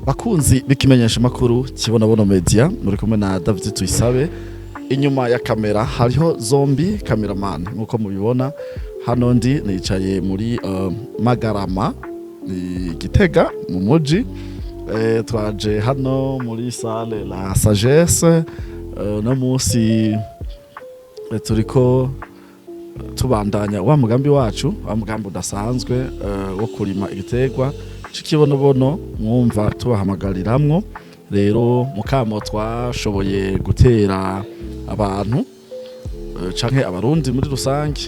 Bakunzi bikimenyesha makuru Kibonobono Media muri kumwe na David Tuyisabe. Inyuma ya kamera hariho zombi cameraman nkuko mubibona. Hano ndi nicaye muri Magarama Gitega mu muji. Twaje hano muri salle la HAGEZE no musi turiko tubandanya wa mugambi wacu, wa mugambi udasanzwe wo kurima igiterwa c'ikibonobono mwumva tubahamagariramwo. Rero mukamo twashoboye gutera abantu canke abarundi muri rusange,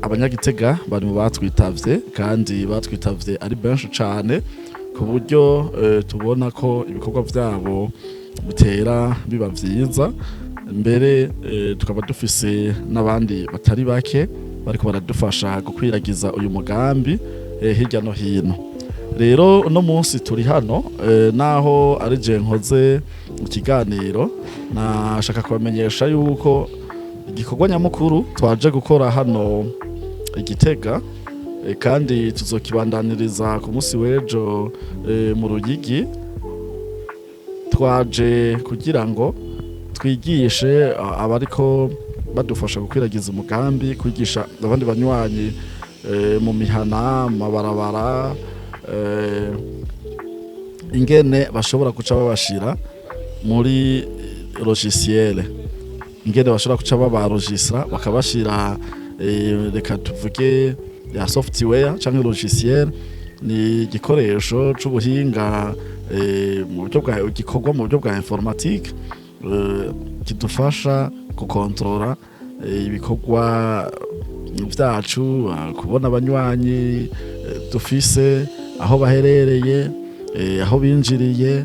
abanyagitega bari mu batwitavye kandi batwitavye ari benshi cane ku buryo tubona ko ibikorwa vyabo bitera biba vyiza. Mbere tukaba dufise n'abandi batari bake bariko baradufasha gukwiragiza uyu mugambi hirya no hino. Rero uno munsi turi hano naho ari je nkoze ikiganiro, nashaka kubamenyesha yuko igikorwa nyamukuru twaje gukora hano Igitega kandi tuzokibandaniriza ku munsi w'ejo mu Ruyigi. Twaje kugira ngo twigishe abariko badufasha gukwiragiza umugambi, kwigisha abandi banywanyi mu mihana, mabarabara, ingene bashobora kuca babashira muri logiciel, ingene bashobora kuca babaregistra bakabashira reka tuvuge ya software canke logiciel. Ni igikoresho c'ubuhinga mu buryo bwa gikorwa mu buryo bwa informatique kidufasha gukontrola ibikorwa vyacu, kubona abanywanyi dufise aho baherereye, aho binjiriye,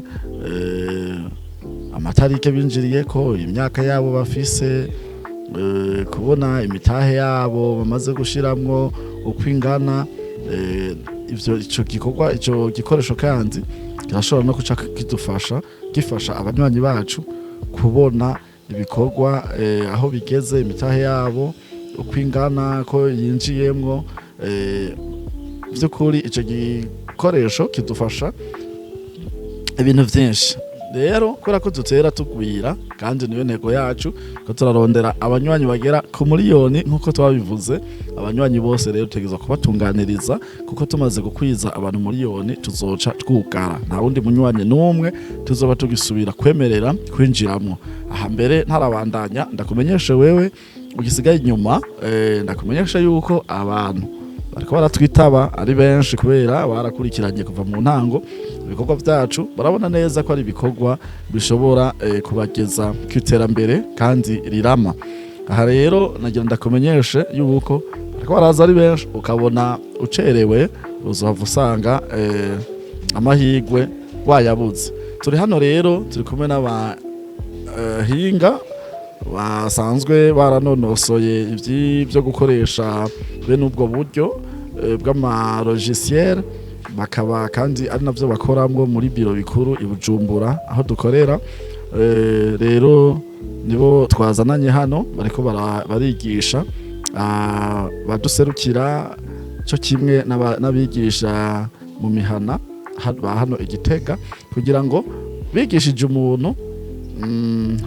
amatarike binjiriye ko, imyaka yabo bafise, kubona imitahe yabo bamaze gushiramwo uko ingana. Ico gikorwa, ico gikoresho kandi kirashobora no kuca kidufasha gifasha abanywanyi bacu kubona ibikorwa aho bigeze, imitahe yabo uko ingana, ko yinjiyemwo. Vy'ukuri ico gikoresho kidufasha ibintu vyinshi. Rero kubera ko dutera tugwira kandi niyo ntego yacu ko turarondera abanywanyi bagera ku miliyoni nkuko twabivuze. Abanywanyi bose rero tutegezwa kubatunganiriza, kuko tumaze gukwiza abantu miliyoni tuzoca twugara, nta wundi munywanyi n'umwe tuzoba tugisubira kwemerera kwinjiramwo. Aha mbere ntarabandanya ndakumenyesha wewe ugisigaye inyuma, ndakumenyesha yuko abantu bariko baratwitaba ari benshi kubera barakurikiranye kuva mu ntango ibikorwa vyacu, barabona neza ko ari ibikorwa bishobora kubageza kw'iterambere kandi rirama. Aha rero nagira ndakumenyeshe yuko bariko baraza ari benshi, ukabona ucerewe uzohava usanga amahigwe wayabuze. Turi hano rero turi kumwe n'abahinga basanzwe baranonosoye ivyo gukoresha bene ubwo buryo bw'amalogiciel, bakaba kandi ari navyo bakoramwo muri biro bikuru i Bujumbura aho dukorera. Rero nibo twazananye hano bariko barigisha baduserukira cyo kimwe n'abigisha mu mihana hano Igitega, kugira ngo bigishije umuntu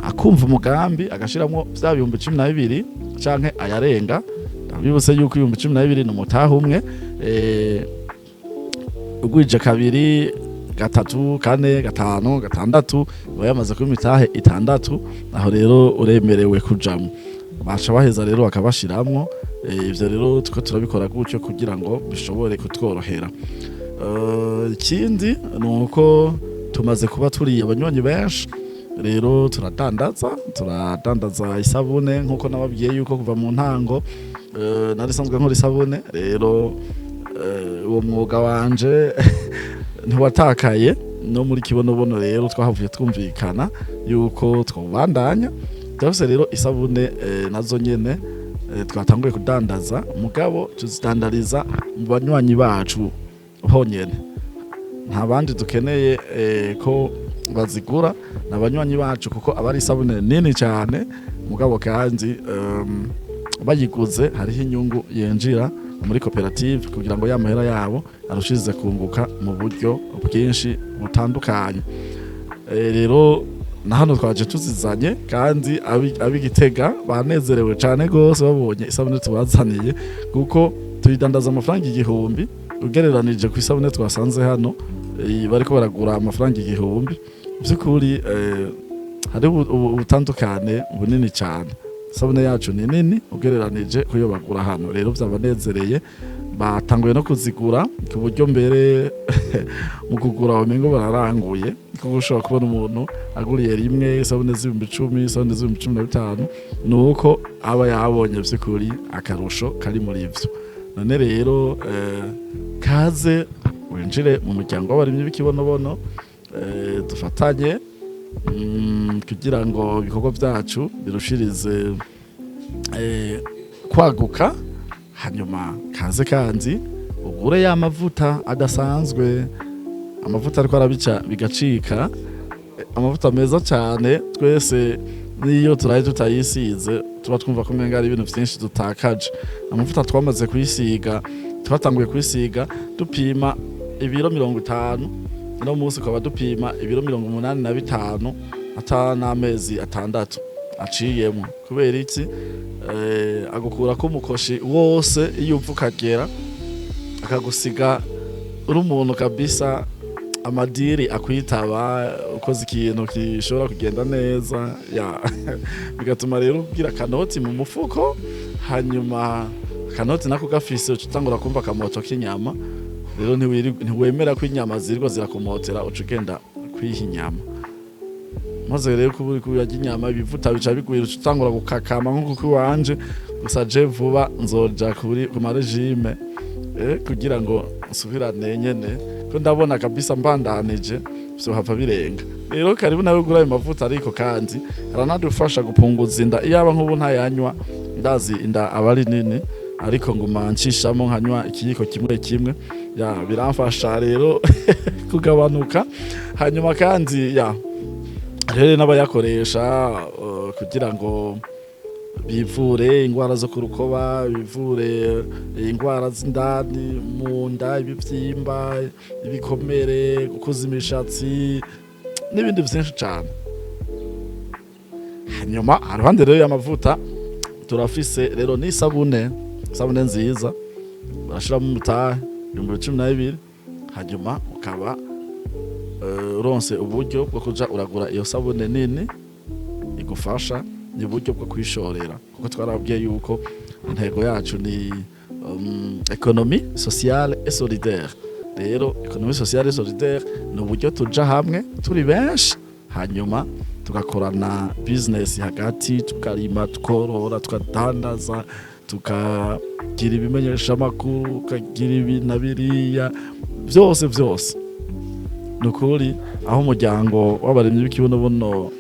akumva umugambi agashiramwo vya 12,000 canke ayarenga. Ndabibutse yuko 12,000 n'umutaha umwe, ugwije kabiri, gatatu, kane, gatanu, gatandatu bayamaze ku mitahe 6. Aho rero uremerewe kujamwo, baca baheza rero bakabashiramwo. Ivyo rero tuko turabikora gutyo kugira ngo bishobore kutworohera. Ikindi nuko tumaze kuba turi abanywanyi benshi, rero turadandaza isabune nkuko nababwiye yuko kuva mu ntango narisanzwe nkora isabune. Rero uwo mwuga wanje ntiwatakaye no muri Kibonobono. Rero twahavuye twumvikana yuko twobandanya. Byose rero isabune nazo nyene twatanguye kudandaza, mugabo tuzidandariza mu banywanyi bacu honyene, nta bandi dukeneye ko bazigura n'abanywanyi bacu, kuko abari isabune nini cyane, mugabo kandi bayiguze hariho inyungu yenjira muri koperative kugira ngo ya mahera yabo arushirize kunguka mu buryo bwinshi butandukanye. Rero na hano twaje tuzizanye kandi ab'Igitega banezerewe cyane gose babonye isabune tubazaniye kuko tuyidandaza amafaranga 1000 ugereranije ku isabune twasanze hano bariko baragura amafaranga 1000 by'ukuri hari ubutandukane bunini cyane. Isabune yacu ni nini ugereranije kuyo bagura hano, rero byabanezereye batanguye no kuzigura ku buryo mbere mu kugura umengo bararanguye kuko ushobora kubona umuntu aguriye rimwe isabune z'10,000 isabune z'15,000 nuko aba yabonye by'ukuri akarusho kari muri ivyo. None rero kaze winjire mu muryango w'abarimyi b'ikibonobono dufatanye kugira ngo ibikorwa byacu birushirize kwaguka. Hanyuma kaze kandi ugure ya mavuta adasanzwe, amavuta ariko arabica bigacika, amavuta meza cyane twese niyo turaye tutayisize tuba twumva ko menga ari ibintu byinshi dutakaje. Amavuta twamaze kuyisiga, twatanguye kuyisiga dupima ibiro 50, no munsi kwa dupima ibiro 85 ata n'amezi 6 aciyemo. Kubera iki? Agukura ko umukoshi wose iyo upfukagera akagusiga uri umuntu kabisa amadiri akwitaba ukoze ikintu kishobora kugenda neza bigatuma rero ubwira kanoti mu mufuko, hanyuma kanoti nako gafise utangura kumva kamoto k'inyama. Rero ntiwemera ko inyama zirwa zirakomotera ucugenda kwiha inyama, maze rero kuburi kuyajya inyama ibivuta bica bigwira utangura gukakama nkuko wanje. Gusa je vuba nzoja ku marejime kugira ngo nsubirane nyene ko ndabona kabisa mbandanije byo hava birenga. Rero karibu nawe gura ayo mavuta ariko kandi aranadufasha gupunguza inda. Iyaba nk'ubu ntayanywa ndazi inda abari nini, ariko nguma ncishamo nkanywa ikiyiko kimwe biramfasha rero kugabanuka. Hanyuma kandi rero n'abayakoresha kugira ngo bivure ingwara zo kurukoba, bivure ingwara z'indani mu nda, ibivyimba, ibikomere, gukuza imishatsi n'ibindi byinshi cyane. Hanyuma haruhande rero y'amavuta turafise rero n'isabune nziza barashiramo umutahe 12,000. Hanyuma ukaba uronse uburyo bwo kuja uragura iyo sabune nini igufasha, ni uburyo bwo kwishorera kuko twarabwiye yuko intego yacu ni économie sociale et solidaire. Rero économie sociale et solidaire ni uburyo tuja hamwe turi benshi, hanyuma tugakorana business hagati, tukarima, tukorora, tukadandaza, tukagira ibimenyesha amakuru, tukagira ibinabiriya byose. Nukuri aho umuryango w'abarimyi b'ikibonobono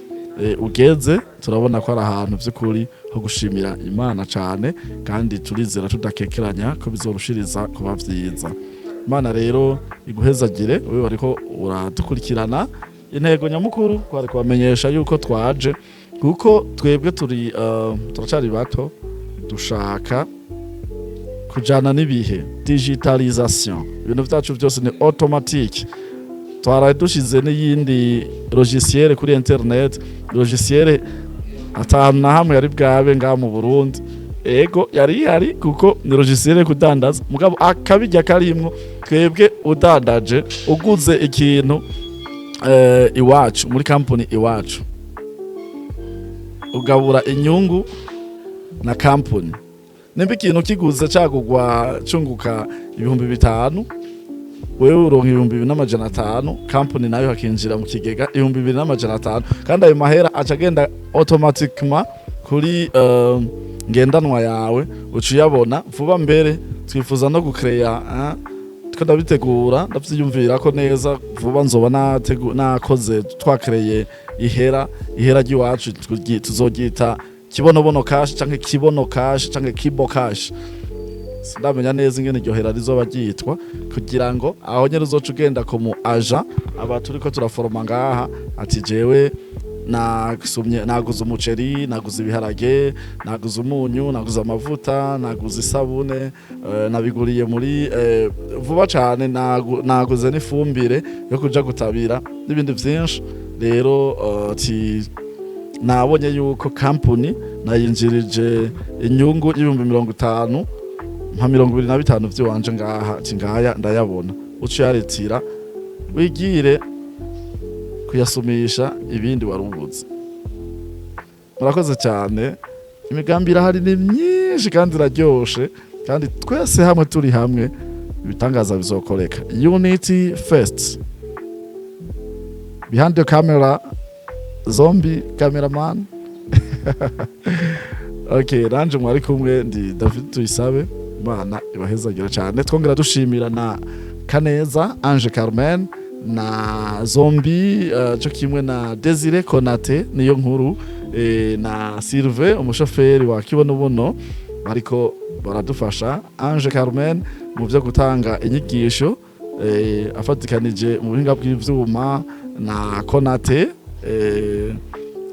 ugeze turabona ko ari ahantu by'ukuri ho gushimira Imana cyane, kandi turizera tudakekeranya ko bizorushiriza kuba vyiza. Imana rero iguhezagire wewe bariko uradukurikirana. Intego nyamukuru kwari kubamenyesha yuko twaje kuko twebwe turacari bato, dushaka kujana n'ibihe. Digitalisation, ibintu byacu byose ni automatique. Twaraye dushize n'iyindi logiciel kuri internet, logiciel atanu na hamwe yari bwabe nga mu Burundi. Ego yari kuko ni logiciel kudandaza, mugabo akabijya karimwo twebwe udandaje uguze ikintu iwacu muri company iwacu, ugabura inyungu na company. Nimba ikintu kiguze cagugwa cunguka 5,000, wewe uronka 2,500, company nayo hakinjira mu kigega 2,500, kandi ayo mahera acagenda automatiquement kuri ngendanwa yawe uciyabona vuba. Mbere twifuza no gucreya tukabitegura, ndavyiyumvira ko neza vuba nzoba nakoze twakreye ihera ry'iwacu tuzogita kibonobono cash canke kibono cash canke kibo cash. Sindamenya neza ingene iryo hera rizoba ryitwa, kugira ngo aho nyene uzoca ugenda ko mu agent aba turiko turaforoma ngaha ati jewe naguze umuceri, naguze ibiharage, naguze umunyu, naguze amavuta, naguze isabune, nabiguriye muri vuba cyane, naguze n'ifumbire yo kuja gutabira n'ibindi byinshi. Rero nabonye yuko company nayinjirije inyungu y'50,000 nka 25 vy'iwanje ngaha ngaya ndayabona, uciyaretira wigire kuyasumisha ibindi warubuze. Murakoze cyane, imigambi irahari ni myinshi kandi iraryoshe, kandi twese hamwe turi hamwe ibitangaza bizokoreka. Unity first. Behind the camera, zombie cameraman. Okay, ranje mwari kumwe ndi David Tuyisabe, Imana ibahezagira cyane. Twongera dushimira na Kaneza Ange Carmen na Zombie cyo kimwe na Desire Konate niyo nkuru, na Sylvain umushoferi wa Kibonobono ariko baradufasha. Ange Carmen mu byo gutanga inyigisho afatikanije mu buhinga bw'ivyuma na Konate,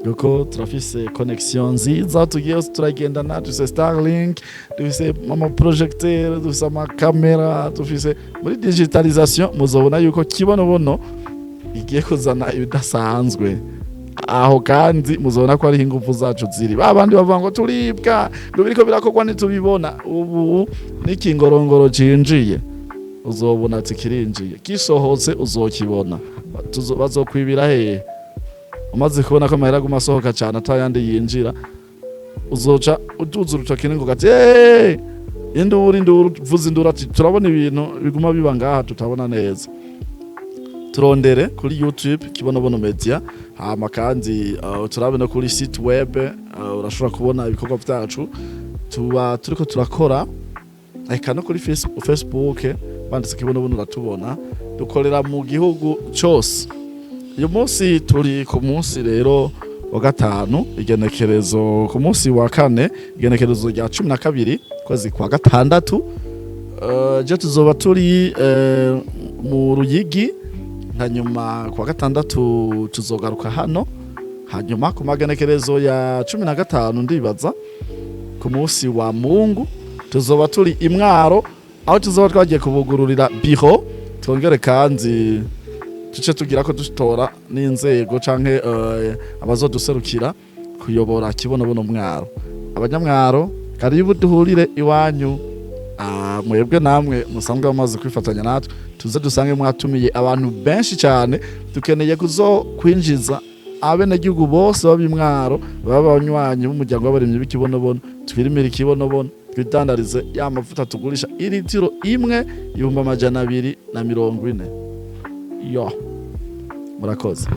yuko turafise connection nziza tugiye turagendana, dufise Starlink, dufise ama projecteur, dufise ama camera, dufise muri digitalisation. Muzobona yuko Kibonobono igiye kuzana ibidasanzwe aho, kandi muzobona ko ari ingufu zacu ziri. Babandi bavuga ngo turibwa ngo biriko birakorwa ntitubibona, ubu n'ikingorongoro cinjiye uzobona ati kirinjiye, gisohotse uzokibona. Bazokwibira hehe? Umaze kubona ko amahera aguma asohoka cyane atayandi yinjira, uzoca uduza urutoki ngo gati induru vuza induru ati turabona ibintu biguma biba ngaha tutabona neza. Turondere kuri YouTube Kibonobono Media, hama kandi turabe no kuri site web, urashobora kubona ibikorwa byacu tuba turiko turakora, eka no kuri Facebook banditse Kibonobono uratubona. Dukorera mu gihugu cyose. Uyu munsi turi ku munsi rero wa gatanu, igenekerezo ku munsi wa kane, igenekerezo rya 12 kwezi kwa gatandatu. Je tuzoba turi mu Ruyigi, hanyuma kwa gatandatu tuzogaruka hano, hanyuma ku magenekerezo ya 15 ndibaza ku munsi wa Mungu tuzoba turi Imwaro, aho tuzoba twagiye kubugururira biro. Twongere kandi tuce tugira ko dutora n'inzego canke abazoduserukira kuyobora Kibonobono Mwaro. Abanyamwaro karibu duhurire iwanyu, mwebwe namwe musanzwe bamaze kwifatanya natwe, tuze dusange mwatumiye abantu benshi cyane. Dukeneye kwinjiza abenegihugu bose b'Imwaro, baba abanywanyi b'umuryango w'abarimyi b'Ikibonobono, twirimira Ikibonobono, twitandarize ya mavuta tugurisha iritiro imwe 240. Yo, murakoze.